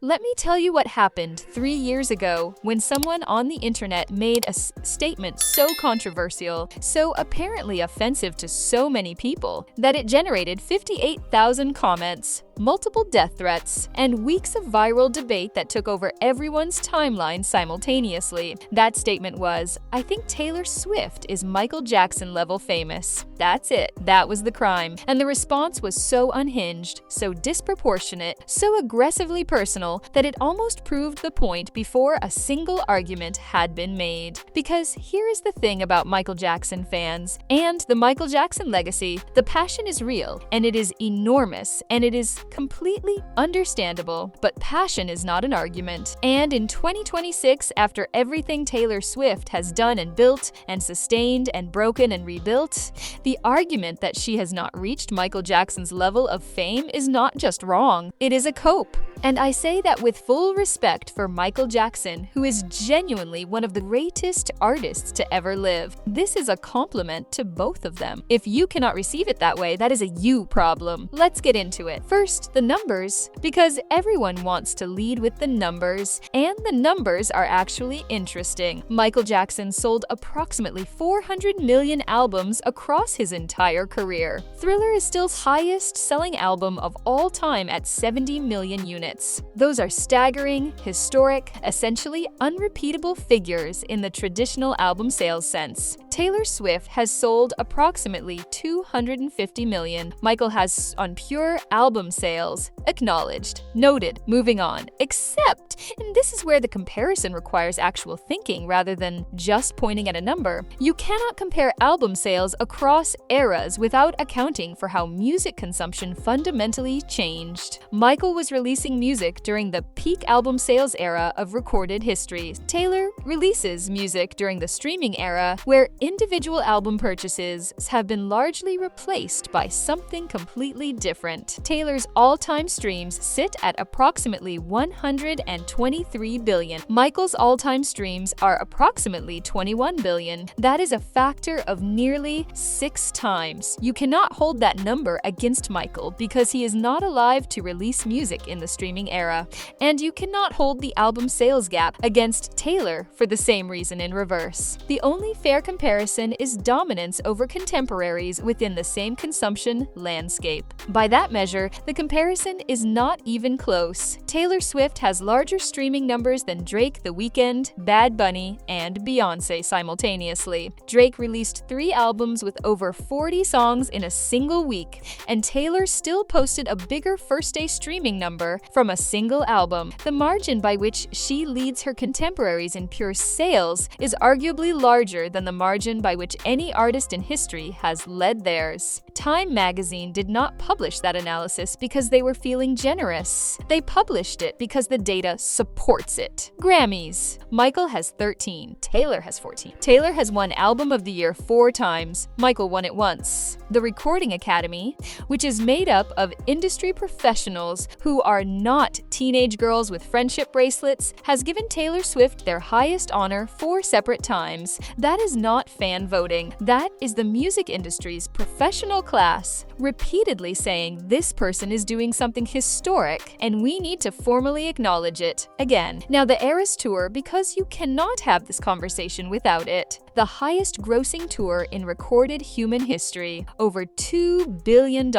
Let me tell you what happened 3 years ago when someone on the internet made a statement so controversial, so apparently offensive to so many people, that it generated 58,000 comments, multiple death threats, and weeks of viral debate that took over everyone's timeline simultaneously. That statement was, "I think Taylor Swift is Michael Jackson level famous." That's it. That was the crime. And the response was so unhinged, so disproportionate, so aggressively personal that it almost proved the point before a single argument had been made. Because here is the thing about Michael Jackson fans and the Michael Jackson legacy: the passion is real, and it is enormous, and it is completely understandable, but passion is not an argument. And in 2026, after everything Taylor Swift has done and built and sustained and broken and rebuilt, the argument that she has not reached Michael Jackson's level of fame is not just wrong, it is a cope. And I say that with full respect for Michael Jackson, who is genuinely one of the greatest artists to ever live. This is a compliment to both of them. If you cannot receive it that way, that is a you problem. Let's get into it. First, the numbers, because everyone wants to lead with the numbers, and the numbers are actually interesting. Michael Jackson sold approximately 400 million albums across his entire career. Thriller is still highest selling album of all time at 70 million units. Those are staggering, historic, essentially unrepeatable figures in the traditional album sales sense. Taylor Swift has sold approximately 250 million. Michael has on pure album sales. Acknowledged. Noted. Moving on. Except, and this is where the comparison requires actual thinking rather than just pointing at a number, you cannot compare album sales across eras without accounting for how music consumption fundamentally changed. Michael was releasing music during the peak album sales era of recorded history. Taylor releases music during the streaming era, where individual album purchases have been largely replaced by something completely different. Taylor's all-time streams sit at approximately 123 billion. Michael's all-time streams are approximately 21 billion. That is a factor of nearly 6 times. You cannot hold that number against Michael because he is not alive to release music in the streaming era, and you cannot hold the album sales gap against Taylor for the same reason in reverse. The only fair comparison is dominance over contemporaries within the same consumption landscape. By that measure, the comparison is not even close. Taylor Swift has larger streaming numbers than Drake, The Weeknd, Bad Bunny, and Beyoncé simultaneously. Drake released 3 albums with over 40 songs in a single week, and Taylor still posted a bigger first-day streaming number from a single album. The margin by which she leads her contemporaries in pure sales is arguably larger than the margin by which any artist in history has led theirs. Time magazine did not publish that analysis because they were feeling generous. They published it because the data supports it. Grammys. Michael has 13. Taylor has 14. Taylor has won Album of the Year 4 times. Michael won it once. The Recording Academy, which is made up of industry professionals who are not teenage girls with friendship bracelets, has given Taylor Swift their highest honor 4 separate times. That is not fan voting. That is the music industry's professional class repeatedly saying this person is doing something historic and we need to formally acknowledge it. Again, now the Eras Tour, because you cannot have this conversation without it. The highest grossing tour in recorded human history, over $2 billion.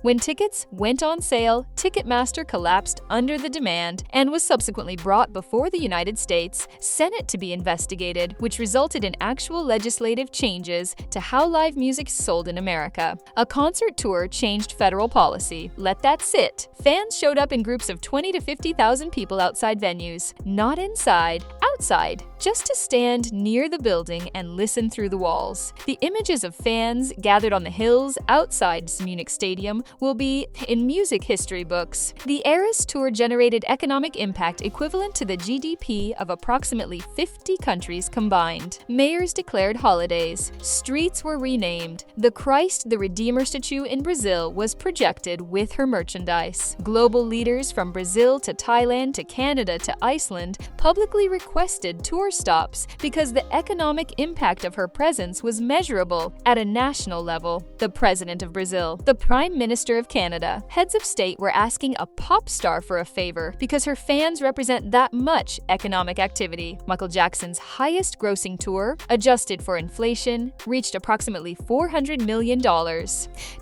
When tickets went on sale, Ticketmaster collapsed under the demand and was subsequently brought before the United States Senate to be investigated, which resulted in actual legislative changes to how live music is sold in America. A concert tour changed federal policy. Let that sit. Fans showed up in groups of 20 to 50,000 people outside venues, not inside, outside, just to stand near the building and listen through the walls. The images of fans gathered on the hills outside Munich Stadium will be in music history books. The Eras Tour generated economic impact equivalent to the GDP of approximately 50 countries combined. Mayors declared holidays. Streets were renamed. The Christ the Redeemer statue in Brazil was projected with her merchandise. Global leaders from Brazil to Thailand to Canada to Iceland publicly requested requested tour stops because the economic impact of her presence was measurable at a national level. The President of Brazil, the Prime Minister of Canada, heads of state were asking a pop star for a favor because her fans represent that much economic activity. Michael Jackson's highest grossing tour, adjusted for inflation, reached approximately $400 million.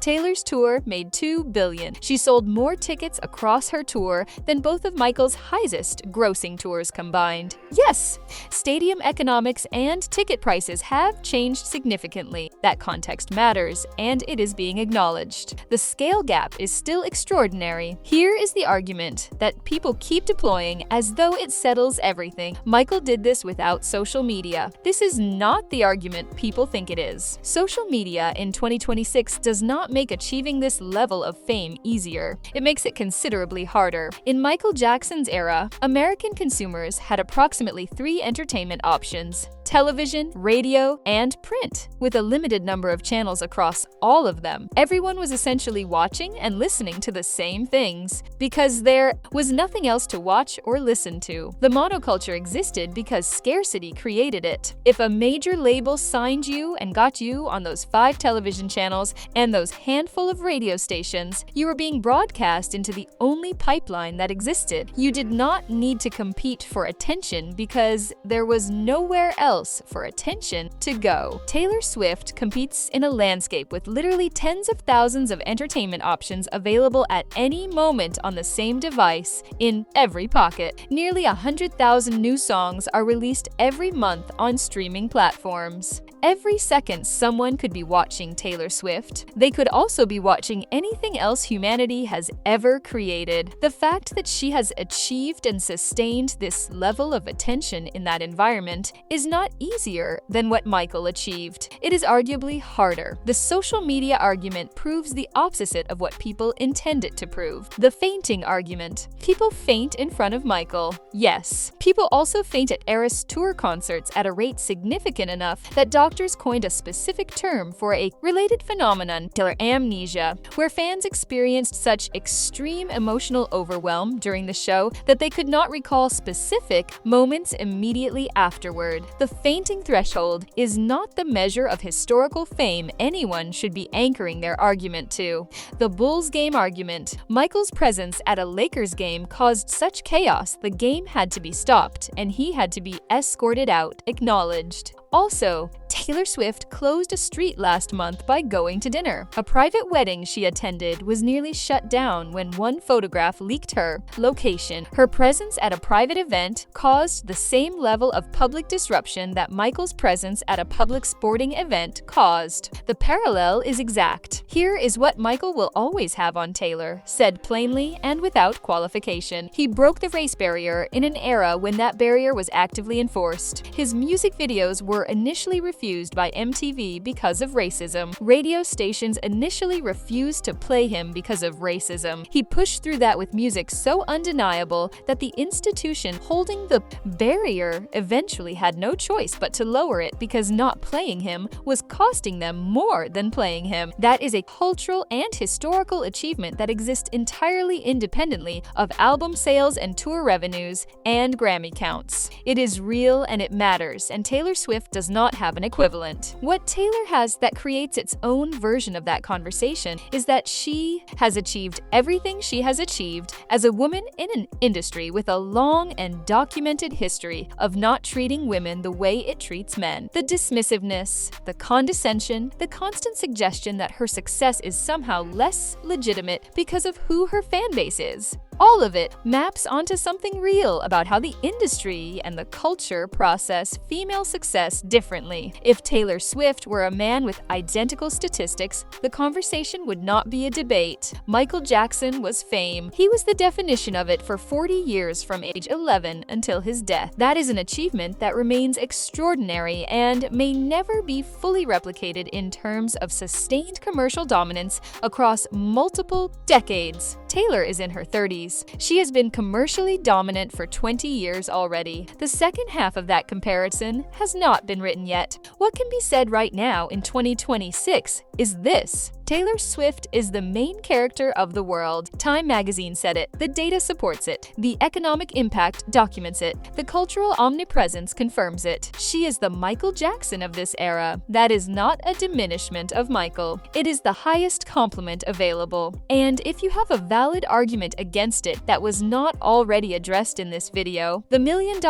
Taylor's tour made $2 billion. She sold more tickets across her tour than both of Michael's highest grossing tours combined. Yes, stadium economics and ticket prices have changed significantly. That context matters, and it is being acknowledged. The scale gap is still extraordinary. Here is the argument that people keep deploying as though it settles everything. Michael did this without social media. This is not the argument people think it is. Social media in 2026 does not make achieving this level of fame easier. It makes it considerably harder. In Michael Jackson's era, American consumers had approximately 3 entertainment options: television, radio, and print, with a limited number of channels across all of them. Everyone was essentially watching and listening to the same things because there was nothing else to watch or listen to. The monoculture existed because scarcity created it. If a major label signed you and got you on those 5 television channels and those handful of radio stations, you were being broadcast into the only pipeline that existed. You did not need to compete for attention because there was nowhere else for attention to go. Taylor Swift competes in a landscape with literally tens of thousands of entertainment options available at any moment on the same device in every pocket. Nearly 100,000 new songs are released every month on streaming platforms. Every second, someone could be watching Taylor Swift. They could also be watching anything else humanity has ever created. The fact that she has achieved and sustained this level of attention in that environment is not easier than what Michael achieved. It is arguably harder. The social media argument proves the opposite of what people intend it to prove. The fainting argument. People faint in front of Michael. Yes. People also faint at Eras tour concerts at a rate significant enough that doctors coined a specific term for a related phenomenon, Taylor amnesia, where fans experienced such extreme emotional overwhelm during the show that they could not recall specific moments immediately afterward. The fainting threshold is not the measure of historical fame anyone should be anchoring their argument to. The Bulls game argument. Michael's presence at a Lakers game caused such chaos the game had to be stopped, and he had to be escorted out, acknowledged. Also, Taylor Swift closed a street last month by going to dinner. A private wedding she attended was nearly shut down when one photograph leaked her location. Her presence at a private event caused the same level of public disruption that Michael's presence at a public sporting event caused. The parallel is exact. Here is what Michael will always have on Taylor, said plainly and without qualification. He broke the race barrier in an era when that barrier was actively enforced. His music videos were initially refused by MTV because of racism. Radio stations initially refused to play him because of racism. He pushed through that with music so undeniable that the institution holding the barrier eventually had no choice but to lower it because not playing him was costing them more than playing him. That is a cultural and historical achievement that exists entirely independently of album sales and tour revenues and Grammy counts. It is real and it matters, and Taylor Swift does not have an equivalent. What Taylor has that creates its own version of that conversation is that she has achieved everything she has achieved as a woman in an industry with a long and documented history of not treating women the way it treats men. The dismissiveness, the condescension, the constant suggestion that her success is somehow less legitimate because of who her fan base is. All of it maps onto something real about how the industry and the culture process female success differently. If Taylor Swift were a man with identical statistics, the conversation would not be a debate. Michael Jackson was fame. He was the definition of it for 40 years from age 11 until his death. That is an achievement that remains extraordinary and may never be fully replicated in terms of sustained commercial dominance across multiple decades. Taylor is in her 30s. She has been commercially dominant for 20 years already. The second half of that comparison has not been written yet. What can be said right now in 2026 is this: Taylor Swift is the main character of the world. Time magazine said it. The data supports it. The economic impact documents it. The cultural omnipresence confirms it. She is the Michael Jackson of this era. That is not a diminishment of Michael. It is the highest compliment available. And if you have a valid argument against it that was not already addressed in this video, the $1 million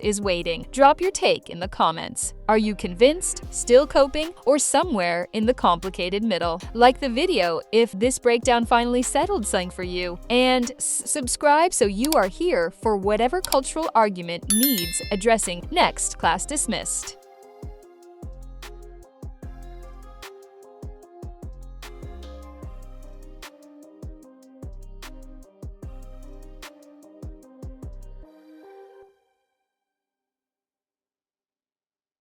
is waiting. Drop your take in the comments. Are you convinced, still coping, or somewhere in the complicated middle? Like the video if this breakdown finally settled something for you, and subscribe so you are here for whatever cultural argument needs addressing next. Class dismissed.